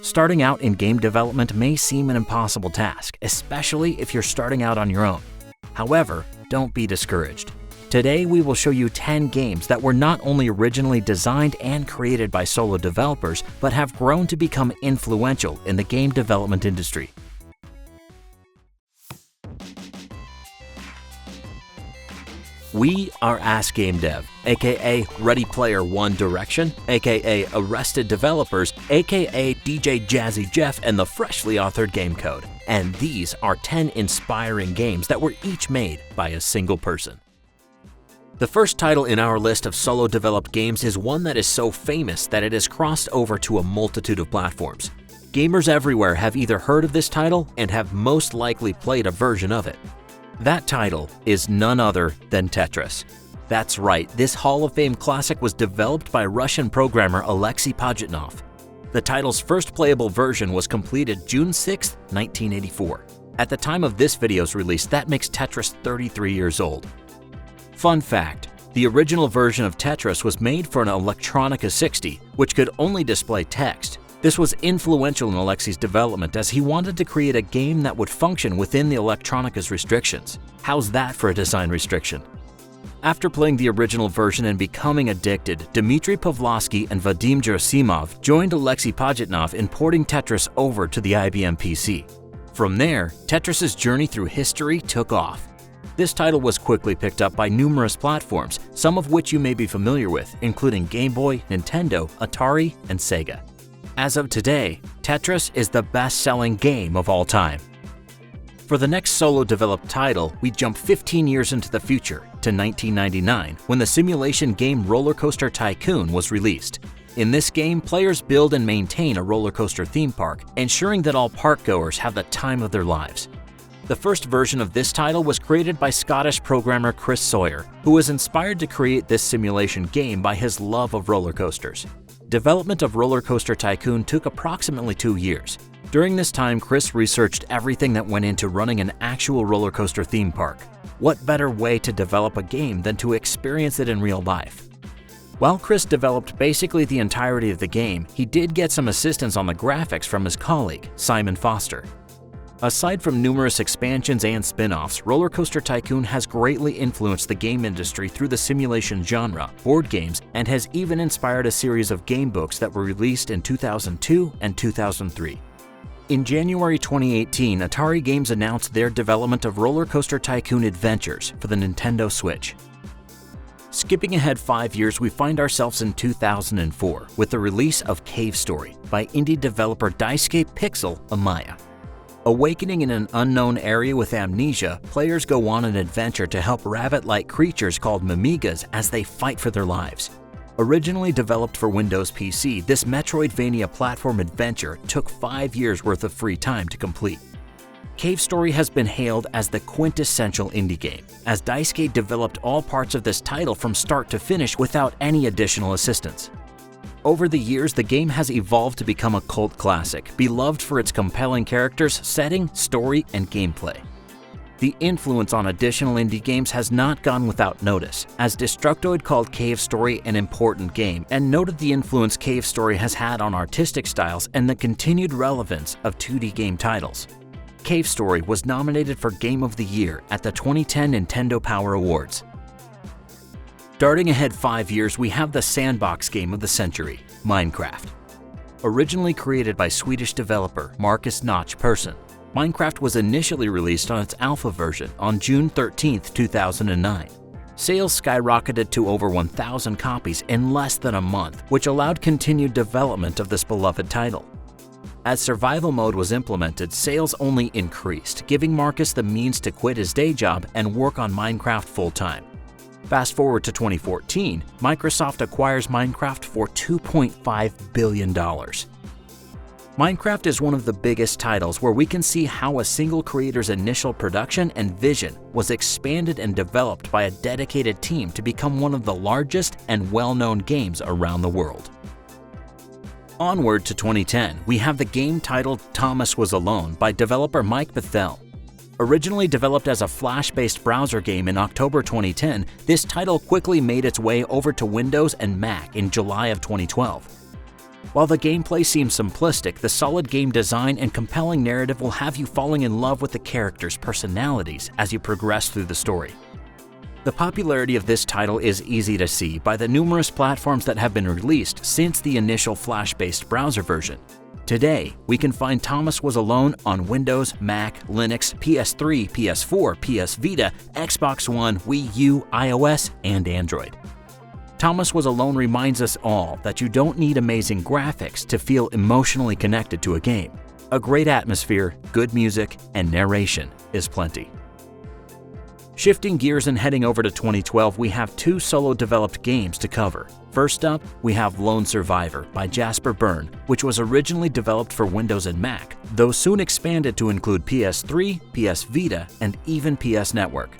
Starting out in game development may seem an impossible task, especially if you're starting out on your own. However, don't be discouraged. Today we will show you 10 games that were not only originally designed and created by solo developers, but have grown to become influential in the game development industry. We are Ask Game Dev, aka Ready Player One Direction, aka Arrested Developers, aka DJ Jazzy Jeff, and the freshly authored Game Code. And these are 10 inspiring games that were each made by a single person. The first title in our list of solo-developed games is one that is so famous that it has crossed over to a multitude of platforms. Gamers everywhere have either heard of this title and have most likely played a version of it. That title is none other than Tetris. That's right, this Hall of Fame classic was developed by Russian programmer Alexei Pajitnov. The title's first playable version was completed June 6, 1984. At the time of this video's release, that makes Tetris 33 years old. Fun fact, the original version of Tetris was made for an Electronica 60, which could only display text. This was influential in Alexei's development as he wanted to create a game that would function within the Electronica's restrictions. How's that for a design restriction? After playing the original version and becoming addicted, Dmitry Pavlovsky and Vadim Gerasimov joined Alexei Pajitnov in porting Tetris over to the IBM PC. From there, Tetris's journey through history took off. This title was quickly picked up by numerous platforms, some of which you may be familiar with, including Game Boy, Nintendo, Atari, and Sega. As of today, Tetris is the best-selling game of all time. For the next solo-developed title, we jump 15 years into the future, to 1999, when the simulation game Roller Coaster Tycoon was released. In this game, players build and maintain a roller coaster theme park, ensuring that all park-goers have the time of their lives. The first version of this title was created by Scottish programmer Chris Sawyer, who was inspired to create this simulation game by his love of roller coasters. Development of Roller Coaster Tycoon took approximately 2 years. During this time, Chris researched everything that went into running an actual roller coaster theme park. What better way to develop a game than to experience it in real life? While Chris developed basically the entirety of the game, he did get some assistance on the graphics from his colleague, Simon Foster. Aside from numerous expansions and spin-offs, Roller Coaster Tycoon has greatly influenced the game industry through the simulation genre, board games, and has even inspired a series of game books that were released in 2002 and 2003. In January 2018, Atari Games announced their development of Roller Coaster Tycoon Adventures for the Nintendo Switch. Skipping ahead 5 years, we find ourselves in 2004 with the release of Cave Story by indie developer Daisuke Pixel Amaya. Awakening in an unknown area with amnesia, players go on an adventure to help rabbit-like creatures called Mimigas as they fight for their lives. Originally developed for Windows PC, this Metroidvania platform adventure took 5 years worth of free time to complete. Cave Story has been hailed as the quintessential indie game, as Daisuke developed all parts of this title from start to finish without any additional assistance. Over the years, the game has evolved to become a cult classic, beloved for its compelling characters, setting, story, and gameplay. The influence on additional indie games has not gone without notice, as Destructoid called Cave Story an important game and noted the influence Cave Story has had on artistic styles and the continued relevance of 2D game titles. Cave Story was nominated for Game of the Year at the 2010 Nintendo Power Awards. Darting ahead 5 years, we have the sandbox game of the century, Minecraft. Originally created by Swedish developer Marcus Notch Persson, Minecraft was initially released on its alpha version on June 13, 2009. Sales skyrocketed to over 1,000 copies in less than a month, which allowed continued development of this beloved title. As survival mode was implemented, sales only increased, giving Marcus the means to quit his day job and work on Minecraft full-time. Fast forward to 2014, Microsoft acquires Minecraft for $2.5 billion. Minecraft is one of the biggest titles where we can see how a single creator's initial production and vision was expanded and developed by a dedicated team to become one of the largest and well-known games around the world. Onward to 2010, we have the game titled Thomas Was Alone by developer Mike Bethel. Originally developed as a Flash-based browser game in October 2010, this title quickly made its way over to Windows and Mac in July of 2012. While the gameplay seems simplistic, the solid game design and compelling narrative will have you falling in love with the characters' personalities as you progress through the story. The popularity of this title is easy to see by the numerous platforms that have been released since the initial Flash-based browser version. Today, we can find Thomas Was Alone on Windows, Mac, Linux, PS3, PS4, PS Vita, Xbox One, Wii U, iOS, and Android. Thomas Was Alone reminds us all that you don't need amazing graphics to feel emotionally connected to a game. A great atmosphere, good music, and narration is plenty. Shifting gears and heading over to 2012, we have two solo-developed games to cover. First up, we have Lone Survivor by Jasper Byrne, which was originally developed for Windows and Mac, though soon expanded to include PS3, PS Vita, and even PS Network.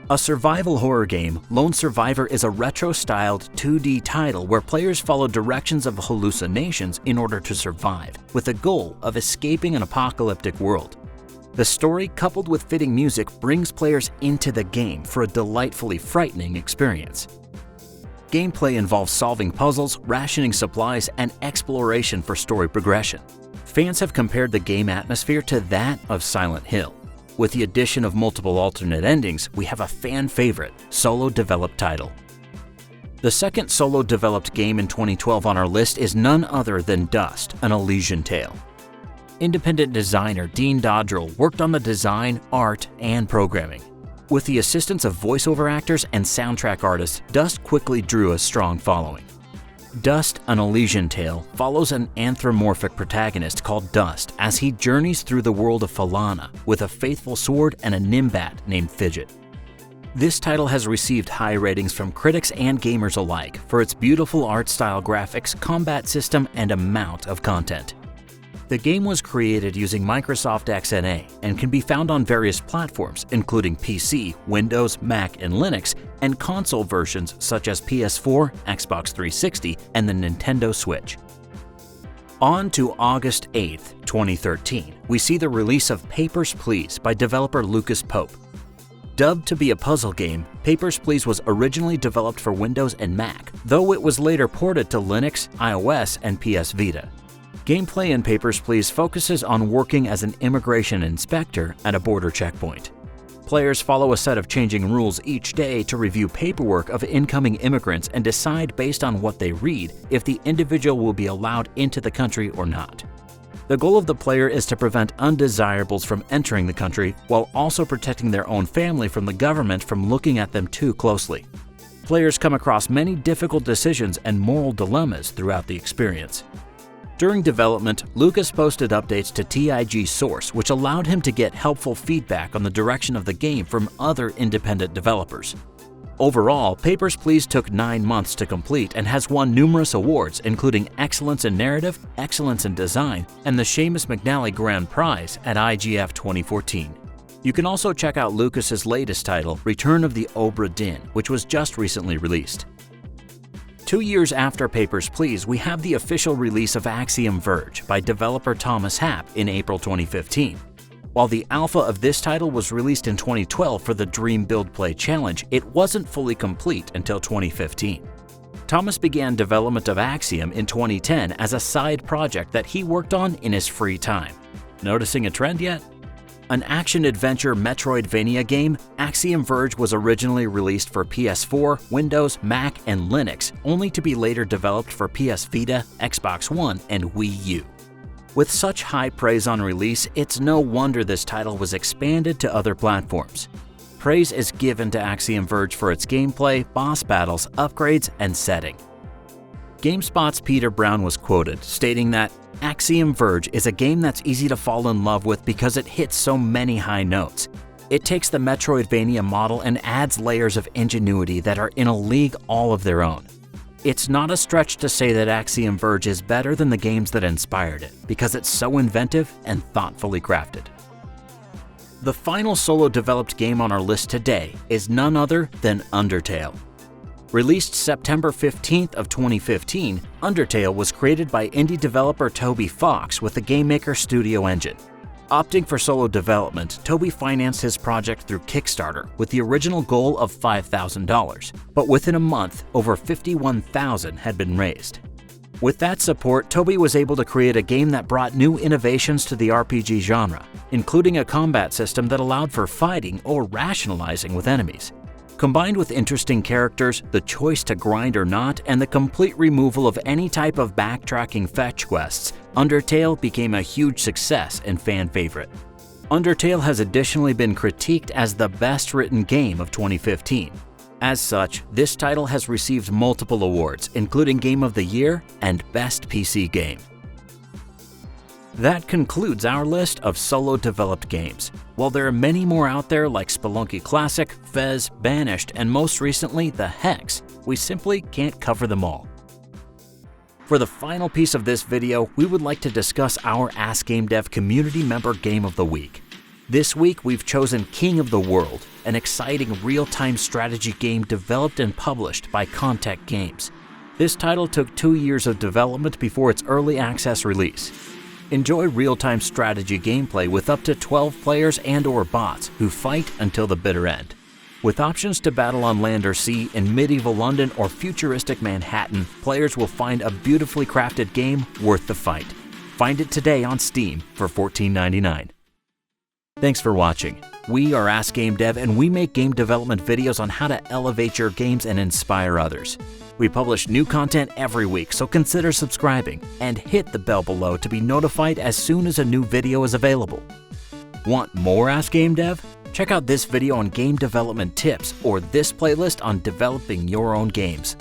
A survival horror game, Lone Survivor is a retro-styled 2D title where players follow directions of hallucinations in order to survive, with the goal of escaping an apocalyptic world. The story, coupled with fitting music, brings players into the game for a delightfully frightening experience. Gameplay involves solving puzzles, rationing supplies, and exploration for story progression. Fans have compared the game atmosphere to that of Silent Hill. With the addition of multiple alternate endings, we have a fan favorite, solo-developed title. The second solo-developed game in 2012 on our list is none other than Dust: An Elysian Tale. Independent designer Dean Dodrell worked on the design, art, and programming. With the assistance of voiceover actors and soundtrack artists, Dust quickly drew a strong following. Dust: An Elysian Tale follows an anthropomorphic protagonist called Dust as he journeys through the world of Falana with a faithful sword and a Nimbat named Fidget. This title has received high ratings from critics and gamers alike for its beautiful art style, graphics, combat system, and amount of content. The game was created using Microsoft XNA and can be found on various platforms, including PC, Windows, Mac, and Linux, and console versions such as PS4, Xbox 360, and the Nintendo Switch. On to August 8, 2013, we see the release of Papers, Please by developer Lucas Pope. Dubbed to be a puzzle game, Papers, Please was originally developed for Windows and Mac, though it was later ported to Linux, iOS, and PS Vita. Gameplay in Papers, Please focuses on working as an immigration inspector at a border checkpoint. Players follow a set of changing rules each day to review paperwork of incoming immigrants and decide based on what they read if the individual will be allowed into the country or not. The goal of the player is to prevent undesirables from entering the country while also protecting their own family from the government from looking at them too closely. Players come across many difficult decisions and moral dilemmas throughout the experience. During development, Lucas posted updates to TIG Source, which allowed him to get helpful feedback on the direction of the game from other independent developers. Overall, Papers, Please took 9 months to complete and has won numerous awards, including Excellence in Narrative, Excellence in Design, and the Seamus McNally Grand Prize at IGF 2014. You can also check out Lucas's latest title, Return of the Obra Dinn, which was just recently released. 2 years after Papers, Please, we have the official release of Axiom Verge by developer Thomas Happ in April 2015. While the alpha of this title was released in 2012 for the Dream Build Play Challenge, it wasn't fully complete until 2015. Thomas began development of Axiom in 2010 as a side project that he worked on in his free time. Noticing a trend yet? An action-adventure Metroidvania game, Axiom Verge was originally released for PS4, Windows, Mac, and Linux, only to be later developed for PS Vita, Xbox One, and Wii U. With such high praise on release, it's no wonder this title was expanded to other platforms. Praise is given to Axiom Verge for its gameplay, boss battles, upgrades, and setting. GameSpot's Peter Brown was quoted, stating that Axiom Verge is a game that's easy to fall in love with because it hits so many high notes. It takes the Metroidvania model and adds layers of ingenuity that are in a league all of their own. It's not a stretch to say that Axiom Verge is better than the games that inspired it, because it's so inventive and thoughtfully crafted. The final solo-developed game on our list today is none other than Undertale. Released September 15th of 2015, Undertale was created by indie developer Toby Fox with the GameMaker Studio engine. Opting for solo development, Toby financed his project through Kickstarter with the original goal of $5,000, but within a month, over $51,000 had been raised. With that support, Toby was able to create a game that brought new innovations to the RPG genre, including a combat system that allowed for fighting or rationalizing with enemies. Combined with interesting characters, the choice to grind or not, and the complete removal of any type of backtracking fetch quests, Undertale became a huge success and fan favorite. Undertale has additionally been critiqued as the best-written game of 2015. As such, this title has received multiple awards, including Game of the Year and Best PC Game. That concludes our list of solo-developed games. While there are many more out there like Spelunky Classic, Fez, Banished, and most recently, The Hex, we simply can't cover them all. For the final piece of this video, we would like to discuss our Ask Game Dev Community Member Game of the Week. This week, we've chosen King of the World, an exciting real-time strategy game developed and published by Contech Games. This title took 2 years of development before its early access release. Enjoy real-time strategy gameplay with up to 12 players and/or bots who fight until the bitter end. With options to battle on land or sea in medieval London or futuristic Manhattan, players will find a beautifully crafted game worth the fight. Find it today on Steam for $14.99. Thanks for watching. We are Ask Game Dev, and we make game development videos on how to elevate your games and inspire others. We publish new content every week, so consider subscribing and hit the bell below to be notified as soon as a new video is available. Want more Ask Game Dev? Check out this video on game development tips or this playlist on developing your own games.